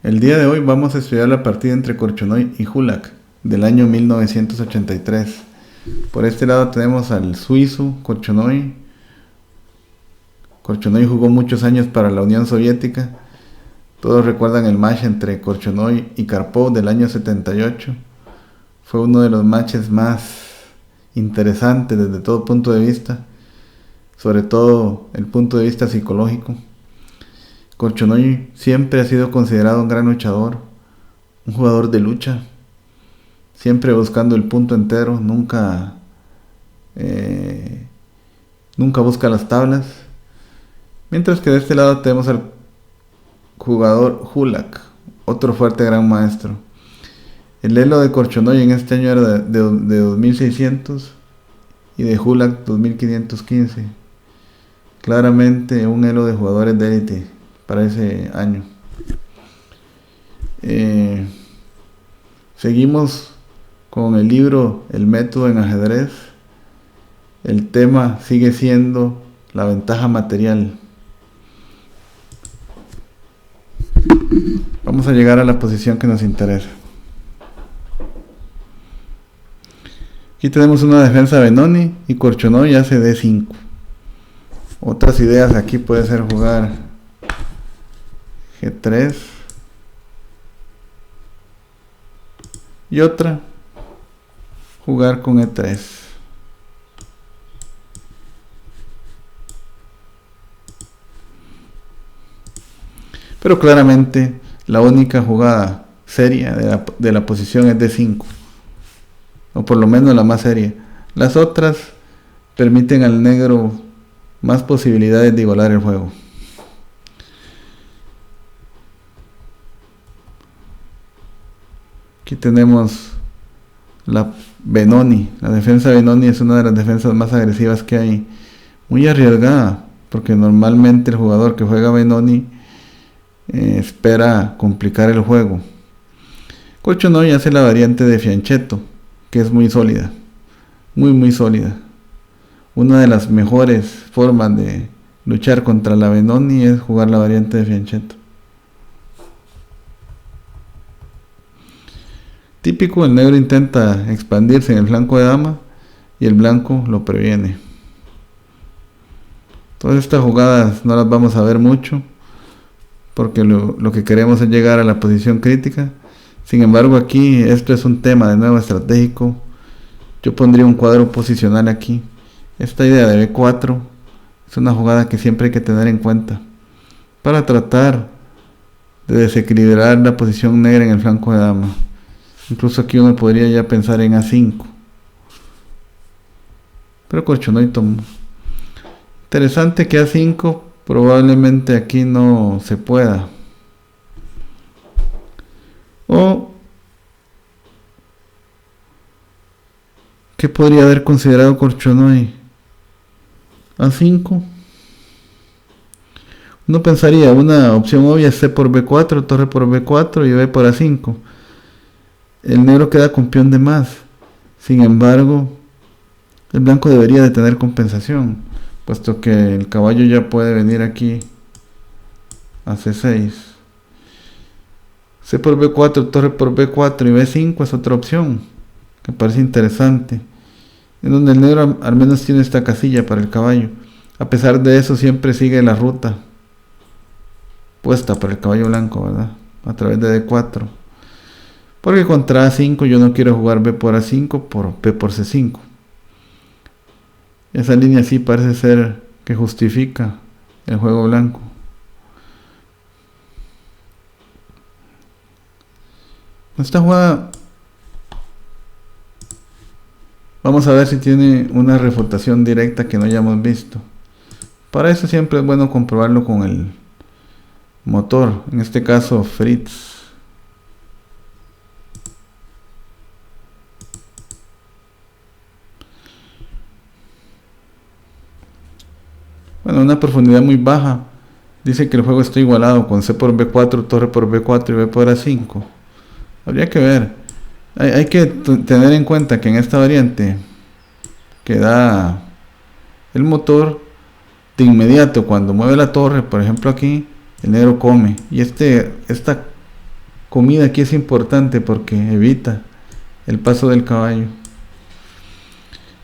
El día de hoy vamos a estudiar la partida entre Korchnoi y Hulak del año 1983. Por este lado tenemos al suizo Korchnoi. Korchnoi jugó muchos años para la Unión Soviética. Todos recuerdan el match entre Korchnoi y Karpov del año 78. Fue uno de los matches más interesantes desde todo punto de vista, sobre todo el punto de vista psicológico. Korchnoi siempre ha sido considerado un gran luchador, un jugador de lucha, siempre buscando el punto entero, nunca busca las tablas. Mientras que de este lado tenemos al jugador Hulak, otro fuerte gran maestro. El elo de Korchnoi en este año era de 2600 y de Hulak 2515. Claramente un elo de jugadores de élite para ese año. Seguimos con el libro El método en ajedrez. El tema sigue siendo la ventaja material. Vamos a llegar a la posición que nos interesa. Aquí tenemos una defensa Benoni y Korchnoi hace D5. Otras ideas aquí puede ser jugar G3 y otra jugar con E3. Pero claramente la única jugada seria de la posición es D5, o por lo menos la más seria. Las otras permiten al negro más posibilidades de igualar el juego. Aquí tenemos la Benoni. La defensa Benoni es una de las defensas más agresivas que hay. Muy arriesgada, porque normalmente el jugador que juega Benoni espera complicar el juego. Korchnoi hace la variante de Fianchetto, que es muy sólida, muy sólida. Una de las mejores formas de luchar contra la Benoni es jugar la variante de Fianchetto. Típico, el negro intenta expandirse en el flanco de dama y el blanco lo previene. Todas estas jugadas no las vamos a ver mucho, porque lo que queremos es llegar a la posición crítica. Sin embargo, aquí esto es un tema de nuevo estratégico. Yo pondría un cuadro posicional aquí. Esta idea de B4 es una jugada que siempre hay que tener en cuenta para tratar de desequilibrar la posición negra en el flanco de dama. Incluso aquí uno podría ya pensar en A5, pero Korchnoi tomó. Interesante que A5 probablemente aquí no se pueda. O ¿qué podría haber considerado Korchnoi? A5. Uno pensaría, una opción obvia es C por B4, torre por B4 y B por A5. El negro queda con peón de más. Sin embargo, el blanco debería de tener compensación, puesto que el caballo ya puede venir aquí a C6. C por B4, torre por B4 y B5 es otra opción que parece interesante, en donde el negro al menos tiene esta casilla para el caballo. A pesar de eso, siempre sigue la ruta puesta para el caballo blanco, ¿verdad? A través de D4. Porque contra A5 yo no quiero jugar B por A5 por P por C5. Esa línea sí parece ser que justifica el juego blanco. Esta jugada vamos a ver si tiene una refutación directa que no hayamos visto. Para eso siempre es bueno comprobarlo con el motor, en este caso Fritz. Bueno, una profundidad muy baja. Dice que el juego está igualado con C por B4, torre por B4 y B por A5. Habría que ver. Hay que tener en cuenta que en esta variante que da el motor, de inmediato cuando mueve la torre, por ejemplo aquí, el negro come. Y esta comida aquí es importante porque evita el paso del caballo.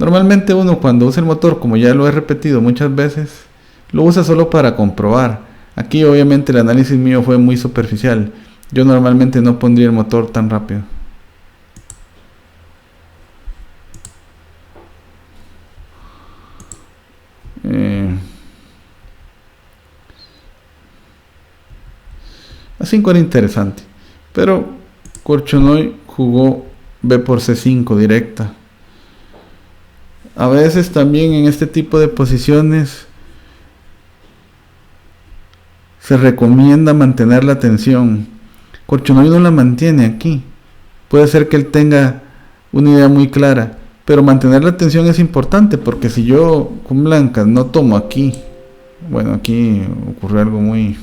Normalmente uno cuando usa el motor, como ya lo he repetido muchas veces, lo usa solo para comprobar. Aquí obviamente el análisis mío fue muy superficial. Yo normalmente no pondría el motor tan rápido. A5 era interesante, pero Korchnoi jugó B por C5 directa. A veces también en este tipo de posiciones se recomienda mantener la tensión. Korchnoi no la mantiene aquí. Puede ser que él tenga una idea muy clara, pero mantener la tensión es importante, porque si yo con blancas no tomo aquí, bueno, aquí ocurrió algo muy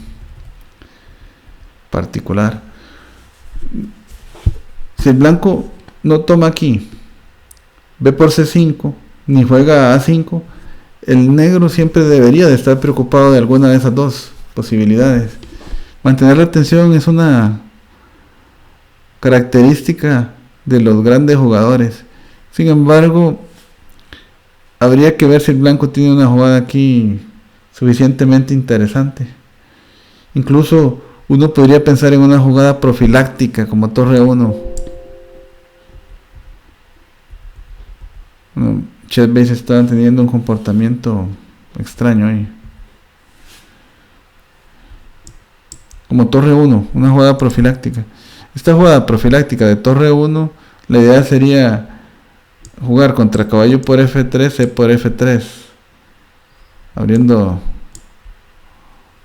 particular. Si el blanco no toma aquí B por C5 ni juega A5, el negro siempre debería de estar preocupado de alguna de esas dos posibilidades. Mantener la tensión es una característica de los grandes jugadores. Sin embargo, habría que ver si el blanco tiene una jugada aquí suficientemente interesante. Incluso uno podría pensar en una jugada profiláctica como torre 1. Bueno, Chetbase está teniendo un comportamiento extraño ahí. Como torre 1, una jugada profiláctica. Esta jugada profiláctica de torre 1, la idea sería jugar contra caballo por F3, C por F3, abriendo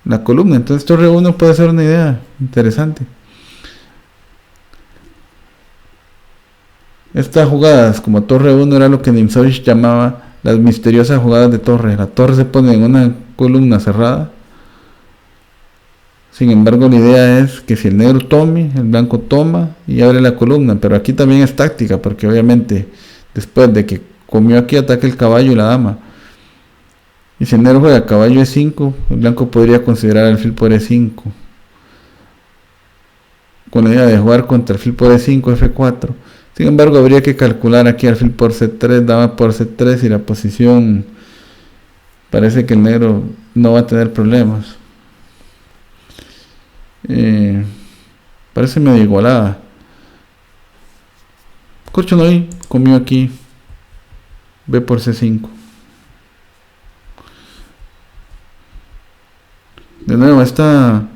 la columna. Entonces torre 1 puede ser una idea interesante. Estas jugadas como torre 1 era lo que Nimzowitsch llamaba las misteriosas jugadas de torre. La torre se pone en una columna cerrada. Sin embargo, la idea es que si el negro tome, el blanco toma y abre la columna. Pero aquí también es táctica, porque obviamente después de que comió aquí, ataca el caballo y la dama. Y si el negro juega caballo E5, el blanco podría considerar alfil por E5, con la idea de jugar contra alfil por E5, F4. Sin embargo, habría que calcular aquí alfil por C3, dama por C3, y la posición parece que el negro no va a tener problemas. Parece medio igualada. Korchnoi comió aquí B por C5. De nuevo, esta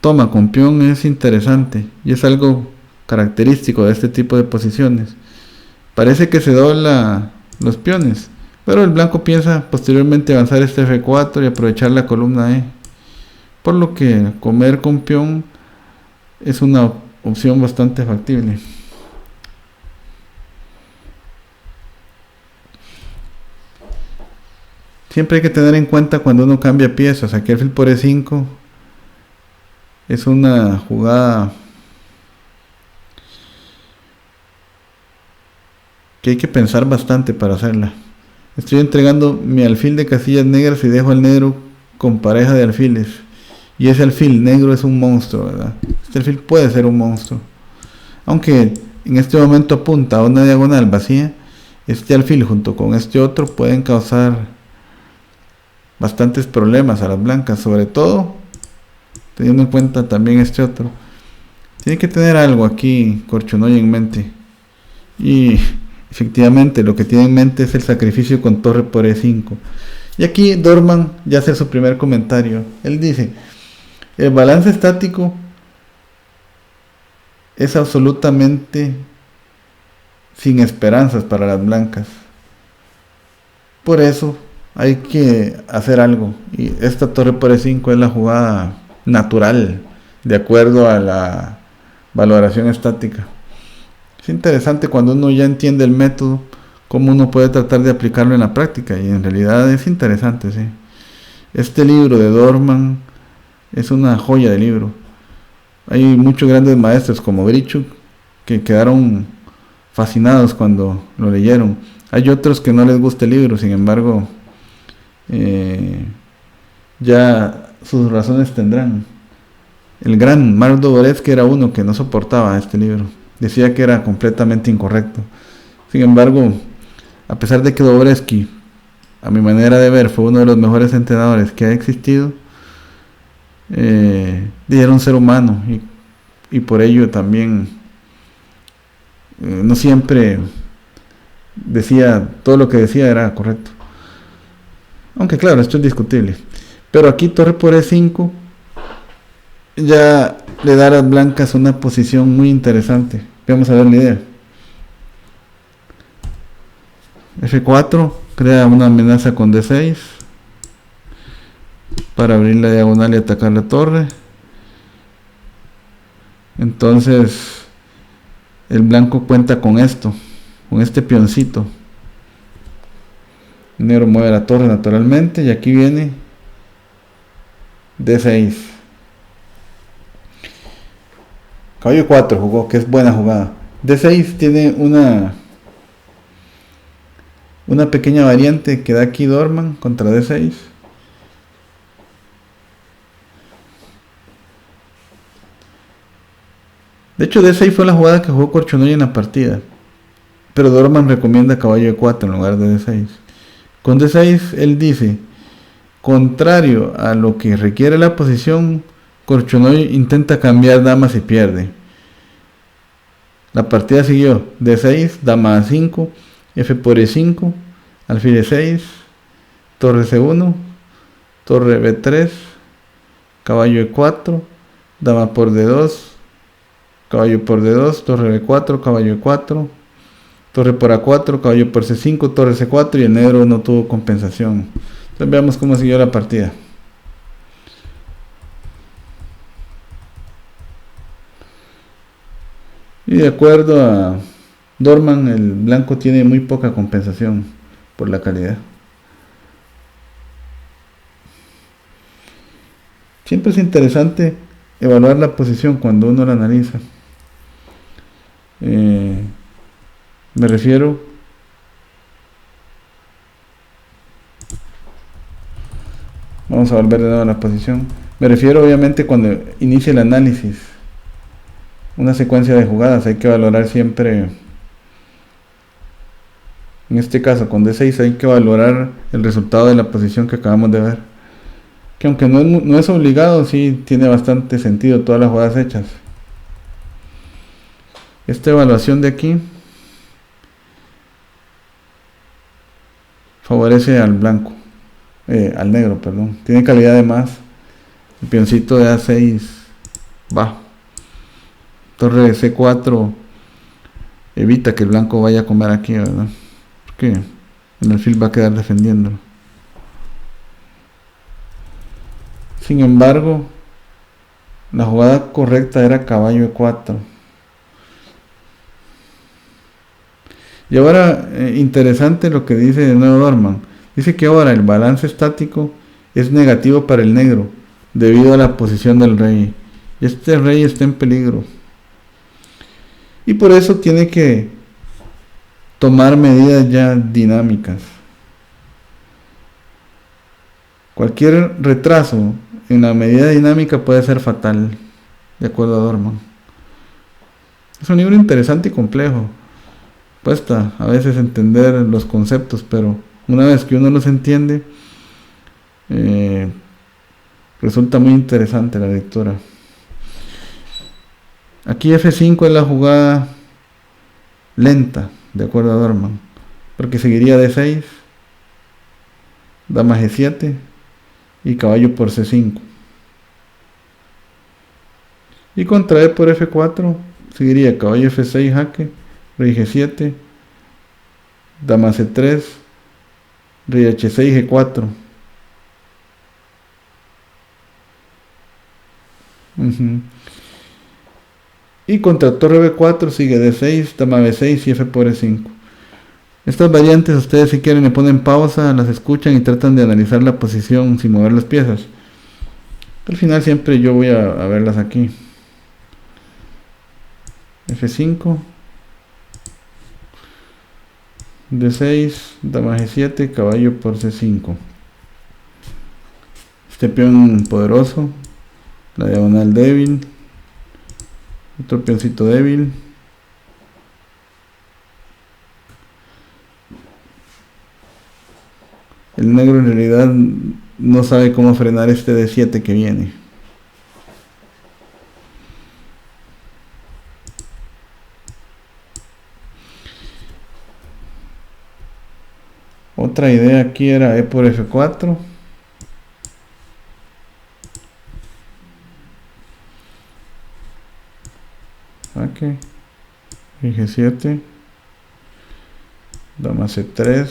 toma con peón es interesante y es algo característico de este tipo de posiciones. Parece que se dobla los peones, pero el blanco piensa posteriormente avanzar este F4 y aprovechar la columna E, por lo que comer con peón es una opción bastante factible. Siempre hay que tener en cuenta cuando uno cambia piezas. Aquí alfil por E5 es una jugada que hay que pensar bastante para hacerla. Estoy entregando mi alfil de casillas negras y dejo al negro con pareja de alfiles. Y ese alfil negro es un monstruo, ¿verdad? Este alfil puede ser un monstruo. Aunque en este momento apunta a una diagonal vacía, este alfil junto con este otro pueden causar bastantes problemas a las blancas, sobre todo teniendo en cuenta también este otro. Tiene que tener algo aquí Korchnoi en mente, y efectivamente lo que tiene en mente es el sacrificio con torre por E5. Y aquí Dorman ya hace su primer comentario. Él dice: el balance estático es absolutamente sin esperanzas para las blancas. Por eso hay que hacer algo, y esta torre por E5 es la jugada natural de acuerdo a la valoración estática. Es interesante cuando uno ya entiende el método, cómo uno puede tratar de aplicarlo en la práctica, y en realidad es interesante, ¿sí? Este libro de Dorman es una joya de libro. Hay muchos grandes maestros como Brichuk que quedaron fascinados cuando lo leyeron. Hay otros que no les gusta el libro, sin embargo ya sus razones tendrán. El gran Mark Dvoretsky era uno que no soportaba este libro. Decía que era completamente incorrecto. Sin embargo, a pesar de que Dvoretsky, a mi manera de ver, fue uno de los mejores entrenadores que ha existido, era un ser humano y por ello también no siempre decía, todo lo que decía era correcto. Aunque claro, esto es discutible. Pero aquí torre por E5 ya le da a las blancas una posición muy interesante. Vamos a ver la idea. F4 crea una amenaza con D6 para abrir la diagonal y atacar la torre. Entonces el blanco cuenta con esto, con este peoncito. El negro mueve la torre naturalmente y aquí viene D6. Caballo 4 jugó, que es buena jugada. D6 tiene una pequeña variante que da aquí Dorman contra D6. De hecho, D6 fue la jugada que jugó Korchnoi en la partida, pero Dorman recomienda caballo E4 en lugar de D6. Con D6 él dice, contrario a lo que requiere la posición, Korchnoi intenta cambiar damas y pierde. La partida siguió D6, dama A5, F por E5, alfil E6, torre C1, torre B3, caballo E4, dama por D2, caballo por D2, torre B4, caballo E4, torre por A4, caballo por C5, torre C4 y el negro no tuvo compensación. Entonces veamos cómo siguió la partida. Y de acuerdo a Dorman, el blanco tiene muy poca compensación por la calidad. Siempre es interesante evaluar la posición cuando uno la analiza. Me refiero vamos a volver de nuevo a la posición. Me refiero obviamente cuando inicia el análisis, una secuencia de jugadas, hay que valorar siempre, en este caso con D6 hay que valorar el resultado de la posición que acabamos de ver, que aunque no es obligado, sí tiene bastante sentido todas las jugadas hechas. Esta evaluación de aquí favorece al blanco, al negro, perdón. Tiene calidad de más. El peoncito de A6 bajo. Torre C4 evita que el blanco vaya a comer aquí, ¿verdad? Porque el alfil va a quedar defendiendo. Sin embargo, la jugada correcta era caballo E4. Y ahora, interesante lo que dice de nuevo Dorman. Dice que ahora el balance estático es negativo para el negro debido a la posición del rey. Y este rey está en peligro. Y por eso tiene que tomar medidas ya dinámicas. Cualquier retraso en la medida dinámica puede ser fatal, de acuerdo a Dorman. Es un libro interesante y complejo. Cuesta a veces entender los conceptos, pero una vez que uno los entiende, resulta muy interesante la lectura. Aquí F5 es la jugada lenta, de acuerdo a Dorman, porque seguiría D6, dama G7 y caballo por C5. Y contra E por F4 seguiría caballo F6 jaque, rey G7, dama C3, rey H6 G4. Y contra torre B4 sigue D6, dama B6 y F por E5. Estas variantes ustedes si quieren le ponen pausa, las escuchan y tratan de analizar la posición sin mover las piezas. Al final siempre yo voy a verlas aquí. F5, D6, dama G7, caballo por C5. Este peón poderoso la diagonal débil, otro peoncito débil, el negro en realidad no sabe cómo frenar este D7 que viene. Otra idea aquí era E por F4. Jaque. G7. Dama C3.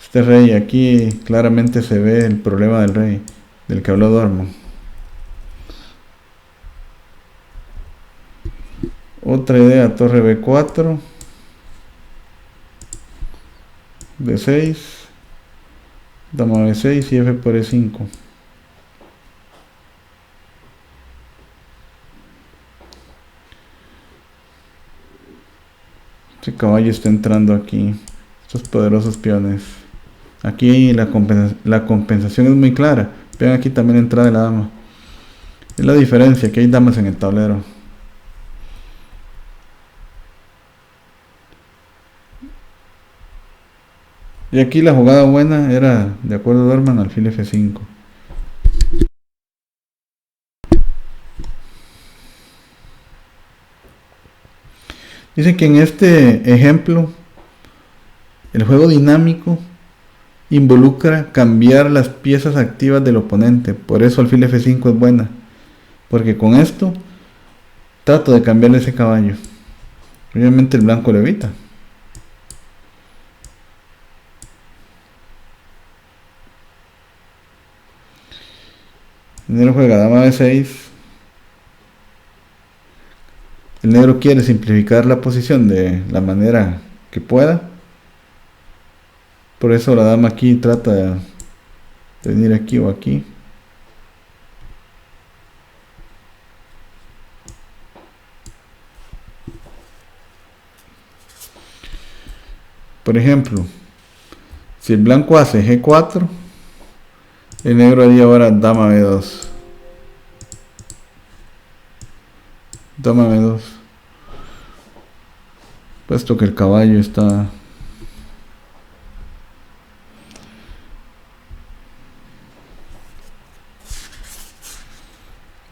Este rey aquí claramente se ve el problema del rey, del que habló Dorman. Otra idea, torre B4. D6. Dama B6 y F por E5. Este caballo está entrando aquí. Estos poderosos peones. Aquí la compensación es muy clara. Vean aquí también la entrada de la dama. Es la diferencia, que hay damas en el tablero. Y aquí la jugada buena era, de acuerdo a Dorman, alfil F5. Dice que en este ejemplo, el juego dinámico involucra cambiar las piezas activas del oponente. Por eso alfil F5 es buena. Porque con esto trato de cambiarle ese caballo. Obviamente el blanco lo evita. El negro juega dama B6. El negro quiere simplificar la posición de la manera que pueda. Por eso la dama aquí trata de venir aquí o aquí. Por ejemplo, si el blanco hace G4, el negro haría ahora dama B2. Dama B2. Puesto que el caballo está...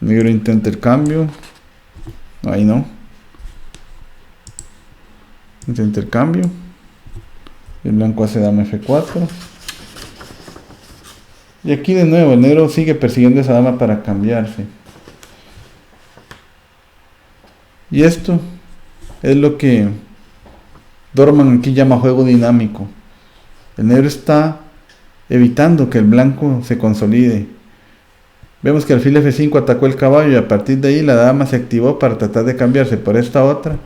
El negro intenta el cambio. Ahí no. Intenta el cambio. El blanco hace dama F4. Y aquí de nuevo el negro sigue persiguiendo esa dama para cambiarse. Y esto es lo que Dorman aquí llama juego dinámico. El negro está evitando que el blanco se consolide. Vemos que alfil F5 atacó el caballo y a partir de ahí la dama se activó para tratar de cambiarse por esta otra.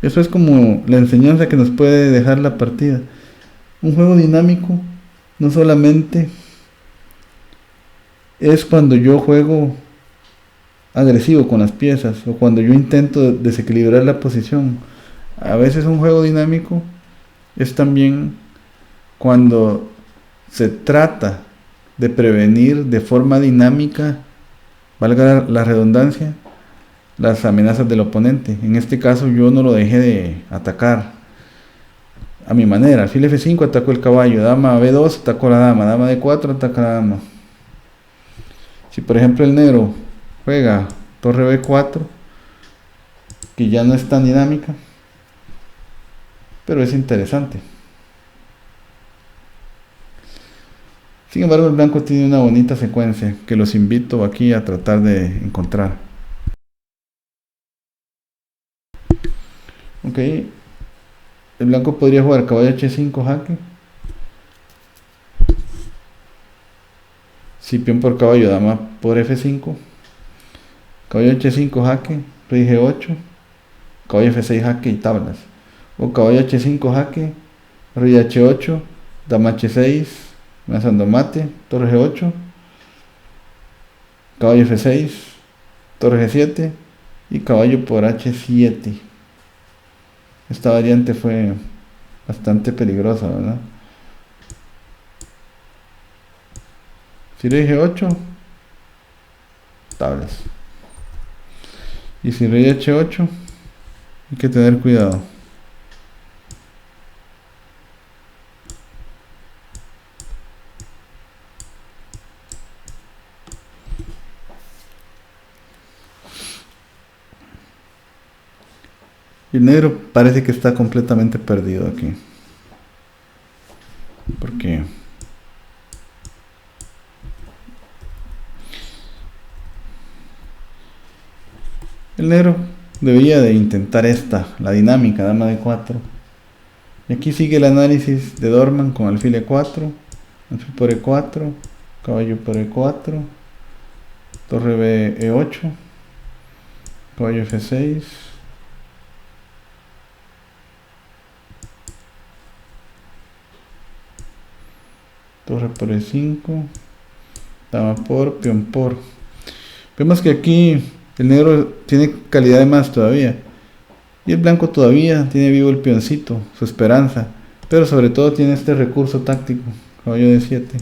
Eso es como la enseñanza que nos puede dejar la partida. Un juego dinámico no solamente es cuando yo juego agresivo con las piezas o cuando yo intento desequilibrar la posición. A veces un juego dinámico es también cuando se trata de prevenir de forma dinámica, valga la redundancia, las amenazas del oponente. En este caso yo no lo dejé de atacar a mi manera. Alfil F5 atacó el caballo, dama B2 atacó la dama, dama D4 ataca la dama. Si por ejemplo el negro juega torre B4, que ya no es tan dinámica, pero es interesante. Sin embargo, el blanco tiene una bonita secuencia que los invito aquí a tratar de encontrar. Ok, el blanco podría jugar caballo H5 jaque. Si peón por caballo, dama por F5. Caballo H5 jaque, rey G8. Caballo F6 jaque y tablas. O caballo H5 jaque, rey H8, dama H6, amenazando mate, torre G8, caballo F6, torre G7 y caballo por H7. Esta variante fue bastante peligrosa, ¿verdad? Si rey G8, tablas. Y si rey h8, hay que tener cuidado. Y el negro parece que está completamente perdido aquí. Porque el negro debería de intentar la dinámica, dama de 4. Y aquí sigue el análisis de Dorman con alfil e4, alfil por e4, caballo por e4, torre b e8, caballo f6, torre por e5, dama por, peón por. Vemos que aquí el negro tiene calidad de más todavía. Y el blanco todavía tiene vivo el peoncito, su esperanza. Pero sobre todo tiene este recurso táctico, caballo de 7.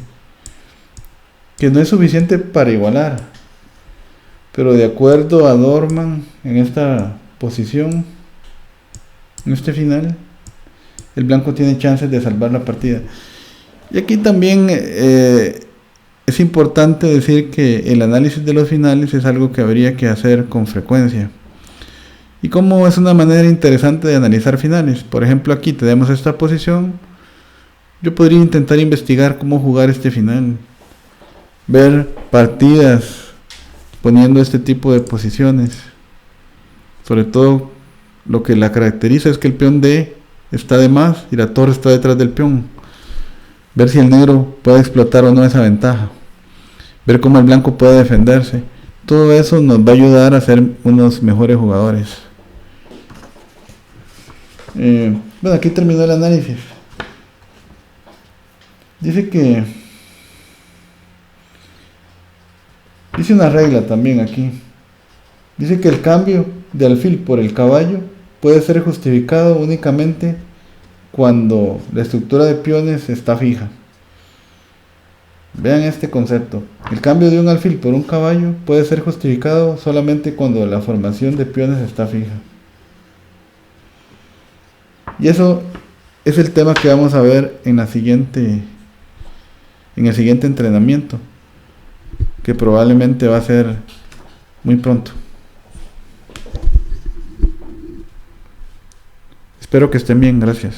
Que no es suficiente para igualar. Pero de acuerdo a Dorman, en esta posición, en este final, el blanco tiene chances de salvar la partida. Y aquí también es importante decir que el análisis de los finales es algo que habría que hacer con frecuencia. Y como es una manera interesante de analizar finales. Por ejemplo, aquí tenemos esta posición. Yo podría intentar investigar cómo jugar este final. Ver partidas poniendo este tipo de posiciones. Sobre todo lo que la caracteriza es que el peón D está de más y la torre está detrás del peón. Ver si el negro puede explotar o no esa ventaja. Ver cómo el blanco puede defenderse. Todo eso nos va a ayudar a ser unos mejores jugadores. Bueno, aquí terminó el análisis. Dice una regla también aquí. Dice que el cambio de alfil por el caballo puede ser justificado únicamente cuando la estructura de peones está fija. Vean este concepto. El cambio de un alfil por un caballo puede ser justificado solamente cuando la formación de peones está fija. Y eso es el tema que vamos a ver en el siguiente entrenamiento, que probablemente va a ser muy pronto. Espero que estén bien, gracias.